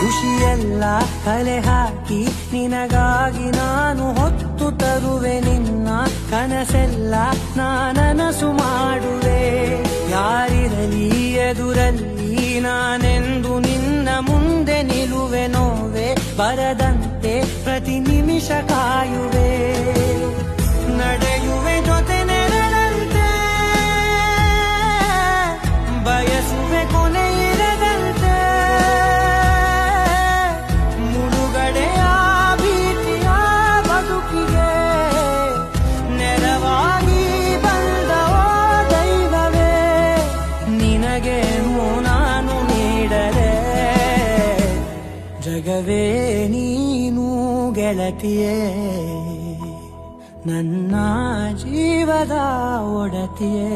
ಖುಷಿಯೆಲ್ಲ ಕಲೆ ಹಾಕಿ ನಿನಗಾಗಿ ನಾನು ಹೊತ್ತು ತರುವೆ ನಿನ್ನ ಕನಸೆಲ್ಲ ನಾನನಸು ಮಾಡುವೆ ಯಾರಿರಲಿ ಎದುರಲ್ಲಿ ನಾನೆಂದು ನಿನ್ನ ಮುಂದೆ ನಿಲ್ಲುವೆ ನೋವೆ ಬರದಂತೆ ಪ್ರತಿ ನಿಮಿಷ ಕಾಯುವೆ ನಡೆಯುವೆ ಜೊತೆ ನೆರಳಂತೆ ಬಯಸುವೆ ಕೊನೆ ಇರದಂತೆ ಮುಳುಗಡೆಯ ಭೀತಿಯ ಬದುಕಿಗೆ ನೆರವಾಗಿ ಬಂದ ದೈವವೇ ನಿನಗೇನು ನಾನು ನೀಡರೆ ಜಗವೇ ನೀನು ಗೆಳತಿಯೇ ನನ್ನ ಜೀವದ ಒಡತಿಯೇ